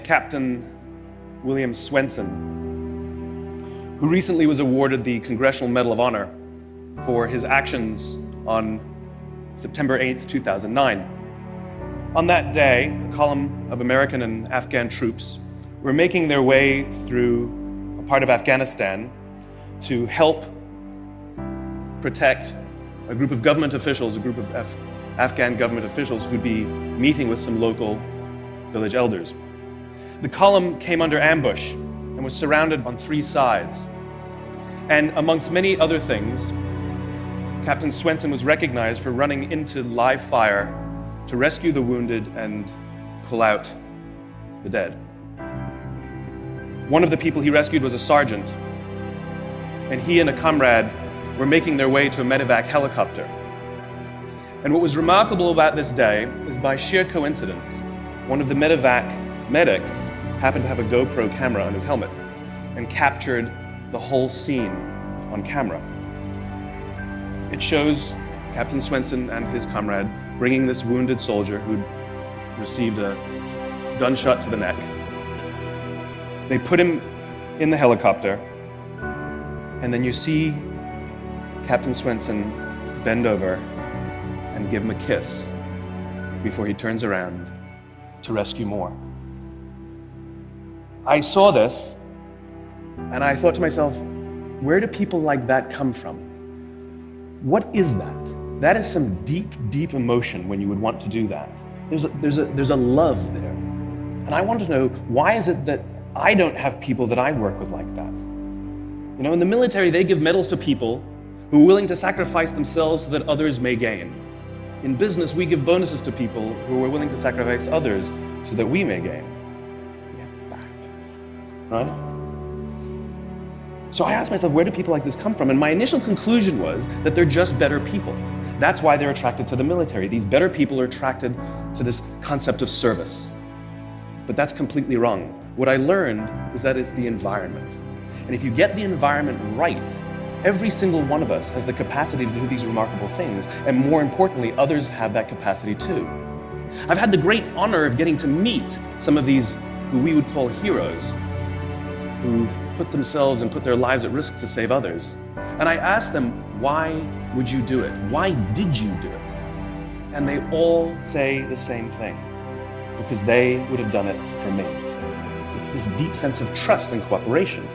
Captain William Swenson, who recently was awarded the Congressional Medal of Honor for his actions on September 8th, 2009. On that day, a column of American and Afghan troops were making their way through a part of Afghanistan to help protect a group of government officials, a group of Afghan government officials who'd be meeting with some local village elders. The column came under ambush and was surrounded on three sides. And amongst many other things, Captain Swenson was recognized for running into live fire to rescue the wounded and pull out the dead. One of the people he rescued was a sergeant, and he and a comrade were making their way to a medevac helicopter. And what was remarkable about this day is, by sheer coincidence, one of the medevac medics happened to have a GoPro camera on his helmet and captured the whole scene on camera. It shows Captain Swenson and his comrade bringing this wounded soldier who'd received a gunshot to the neck. They put him in the helicopter, and then you see Captain Swenson bend over and give him a kiss before he turns around to rescue more. I saw this, and I thought to myself, where do people like that come from? What is that? That is some deep, deep emotion when you would want to do that. There's a love there. And I want to know, why is it that I don't have people that I work with like that? You know, in the military, they give medals to people who are willing to sacrifice themselves so that others may gain. In business, we give bonuses to people who are willing to sacrifice others so that we may gain. Right? So I asked myself, where do people like this come from? And my initial conclusion was that they're just better people. That's why they're attracted to the military. These better people are attracted to this concept of service. But that's completely wrong. What I learned is that it's the environment. And if you get the environment right, every single one of us has the capacity to do these remarkable things, and more importantly, others have that capacity too. I've had the great honor of getting to meet some of these who we would call heroes, who've put themselves and put their lives at risk to save others. And I asked them, why would you do it? Why did you do it? And they all say the same thing, because they would have done it for me. It's this deep sense of trust and cooperation.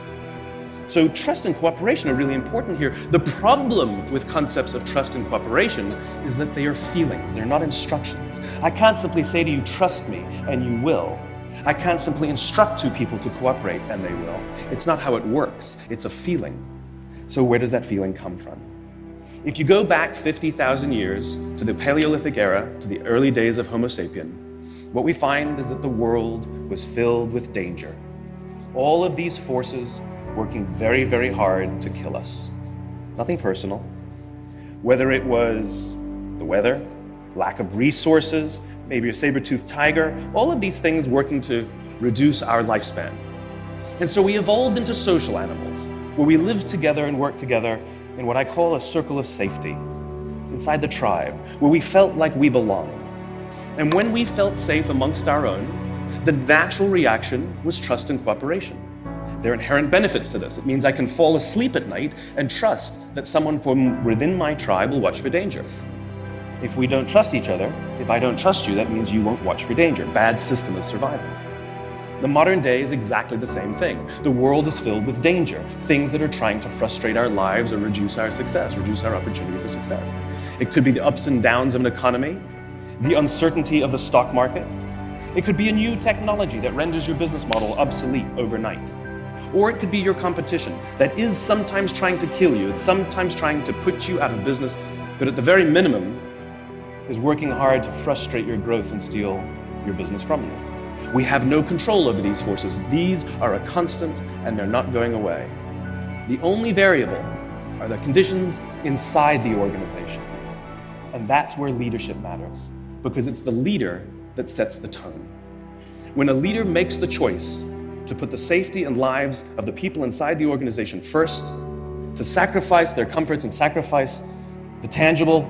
So trust and cooperation are really important here. The problem with concepts of trust and cooperation is that they are feelings, they're not instructions. I can't simply say to you, trust me, and you will. I can't simply instruct two people to cooperate, and they will. It's not how it works, it's a feeling. So where does that feeling come from? If you go back 50,000 years to the Paleolithic era, to the early days of Homo sapien, what we find is that the world was filled with danger. All of these forces working very, very hard to kill us. Nothing personal. Whether it was the weather, lack of resources, maybe a saber-toothed tiger, all of these things working to reduce our lifespan. And so we evolved into social animals, where we lived together and worked together in what I call a circle of safety, inside the tribe, where we felt like we belonged. And when we felt safe amongst our own, the natural reaction was trust and cooperation. There are inherent benefits to this. It means I can fall asleep at night and trust that someone from within my tribe will watch for danger. If we don't trust each other, if I don't trust you, that means you won't watch for danger. Bad system of survival. The modern day is exactly the same thing. The world is filled with danger, things that are trying to frustrate our lives or reduce our success, reduce our opportunity for success. It could be the ups and downs of an economy, the uncertainty of the stock market. It could be a new technology that renders your business model obsolete overnight. Or it could be your competition that is sometimes trying to kill you, it's sometimes trying to put you out of business, but at the very minimum is working hard to frustrate your growth and steal your business from you. We have no control over these forces. These are a constant and they're not going away. The only variable are the conditions inside the organization. And that's where leadership matters, because it's the leader that sets the tone. When a leader makes the choice to put the safety and lives of the people inside the organization first, to sacrifice their comforts and sacrifice the tangible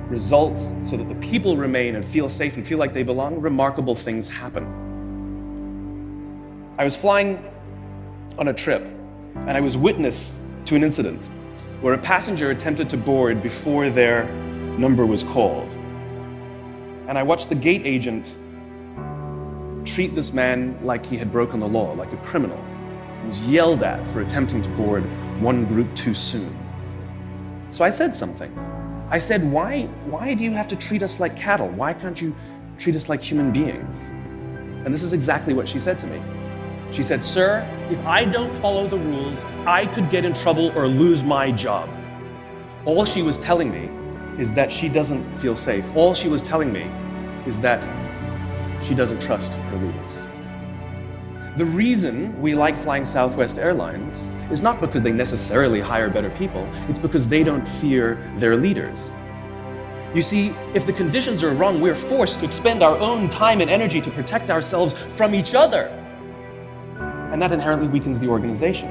results so that the people remain and feel safe and feel like they belong, remarkable things happen. I was flying on a trip, and I was witness to an incident where a passenger attempted to board before their number was called. And I watched the gate agent treat this man like he had broken the law, like a criminal. He was yelled at for attempting to board one group too soon. So I said something. I said, why do you have to treat us like cattle? Why can't you treat us like human beings? And this is exactly what she said to me. She said, sir, if I don't follow the rules, I could get in trouble or lose my job. All she was telling me is that she doesn't feel safe. All she was telling me is that she doesn't trust her leaders. The reason we like flying Southwest Airlines is not because they necessarily hire better people, it's because they don't fear their leaders. You see, if the conditions are wrong, we're forced to expend our own time and energy to protect ourselves from each other. And that inherently weakens the organization.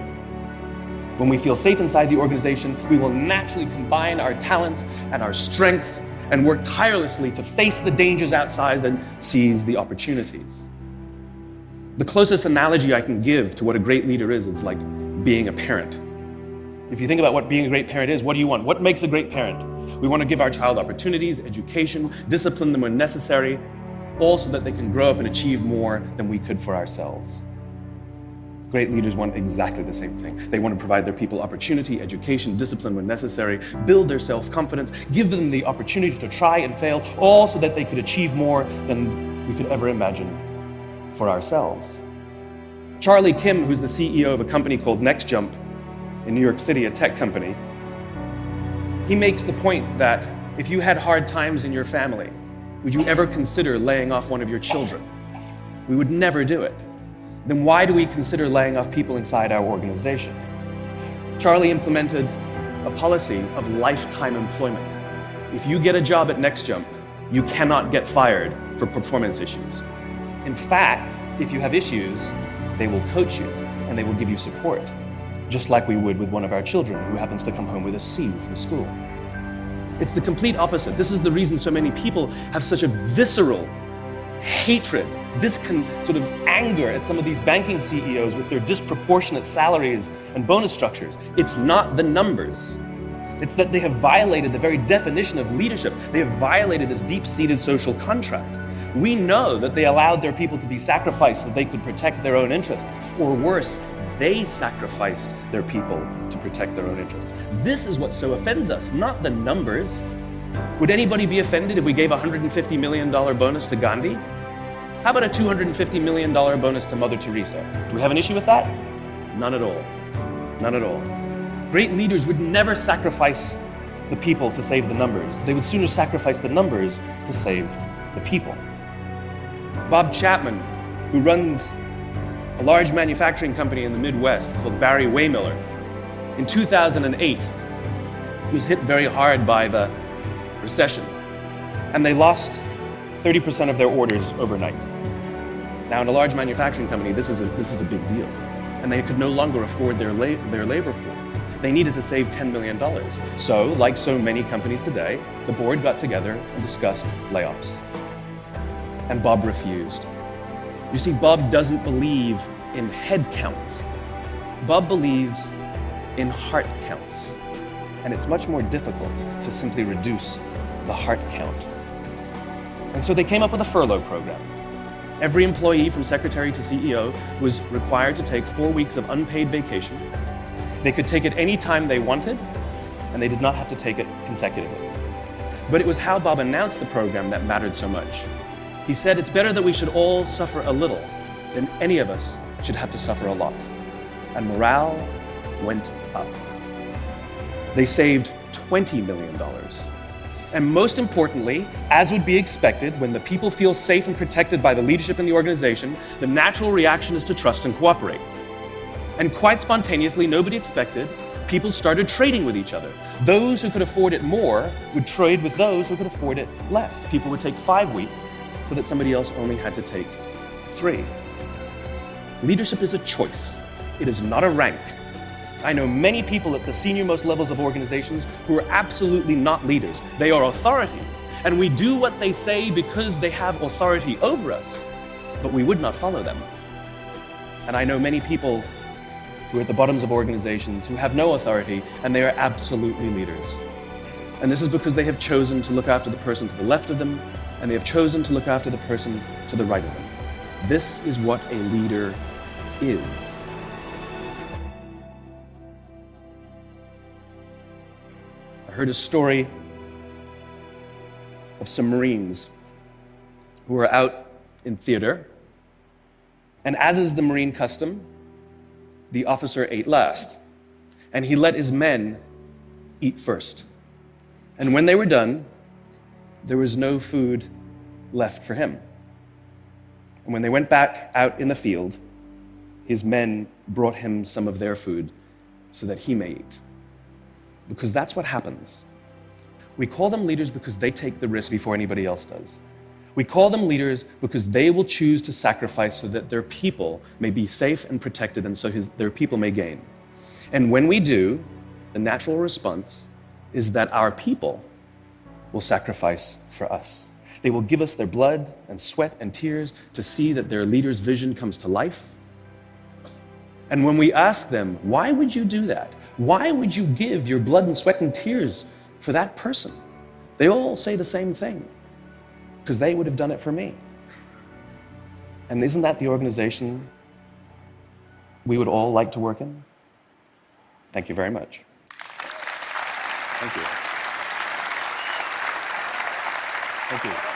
When we feel safe inside the organization, we will naturally combine our talents and our strengths and work tirelessly to face the dangers outside and seize the opportunities. The closest analogy I can give to what a great leader is, it's like being a parent. If you think about what being a great parent is, what do you want? What makes a great parent? We want to give our child opportunities, education, discipline them when necessary, all so that they can grow up and achieve more than we could for ourselves. Great leaders want exactly the same thing. They want to provide their people opportunity, education, discipline when necessary, build their self-confidence, give them the opportunity to try and fail, all so that they could achieve more than we could ever imagine for ourselves. Charlie Kim, who's the CEO of a company called NextJump in New York City, a tech company, he makes the point that if you had hard times in your family, would you ever consider laying off one of your children? We would never do it. Then why do we consider laying off people inside our organization? Charlie implemented a policy of lifetime employment. If you get a job at NextJump, you cannot get fired for performance issues. In fact, if you have issues, they will coach you and they will give you support, just like we would with one of our children who happens to come home with a C from school. It's the complete opposite. This is the reason so many people have such a visceral hatred, sort of anger at some of these banking CEOs with their disproportionate salaries and bonus structures. It's not the numbers. It's that they have violated the very definition of leadership. They have violated this deep-seated social contract. We know that they allowed their people to be sacrificed so they could protect their own interests, or worse, they sacrificed their people to protect their own interests. This is what so offends us, not the numbers. Would anybody be offended if we gave a $150 million bonus to Gandhi? How about a $250 million bonus to Mother Teresa? Do we have an issue with that? None at all. None at all. Great leaders would never sacrifice the people to save the numbers. They would sooner sacrifice the numbers to save the people. Bob Chapman, who runs a large manufacturing company in the Midwest called Barry Waymiller, in 2008, he was hit very hard by the recession, and they lost 30% of their orders overnight. Now, in a large manufacturing company, this is a big deal, and they could no longer afford their labor pool. They needed to save $10 million. So, like so many companies today, the board got together and discussed layoffs. And Bob refused. You see, Bob doesn't believe in head counts. Bob believes in heart counts. And it's much more difficult to simply reduce the heart count. And so they came up with a furlough program. Every employee from secretary to CEO was required to take 4 weeks of unpaid vacation. They could take it any time they wanted, and they did not have to take it consecutively. But it was how Bob announced the program that mattered so much. He said, it's better that we should all suffer a little than any of us should have to suffer a lot. And morale went up. They saved $20 million. And most importantly, as would be expected, when the people feel safe and protected by the leadership in the organization, the natural reaction is to trust and cooperate. And quite spontaneously, nobody expected, people started trading with each other. Those who could afford it more would trade with those who could afford it less. People would take 5 weeks so that somebody else only had to take 3. Leadership is a choice. It is not a rank. I know many people at the senior-most levels of organizations who are absolutely not leaders. They are authorities, and we do what they say because they have authority over us, but we would not follow them. And I know many people who are at the bottoms of organizations who have no authority, and they are absolutely leaders. And this is because they have chosen to look after the person to the left of them, and they have chosen to look after the person to the right of them. This is what a leader is. I heard a story of some Marines who were out in theater, and as is the Marine custom, the officer ate last, and he let his men eat first. And when they were done, there was no food left for him. And when they went back out in the field, his men brought him some of their food so that he may eat. Because that's what happens. We call them leaders because they take the risk before anybody else does. We call them leaders because they will choose to sacrifice so that their people may be safe and protected, and so their people may gain. And when we do, the natural response is that our people will sacrifice for us. They will give us their blood and sweat and tears to see that their leader's vision comes to life. And when we ask them, why would you do that? Why would you give your blood and sweat and tears for that person? They all say the same thing. Because they would have done it for me. And isn't that the organization we would all like to work in? Thank you very much. Thank you. Thank you.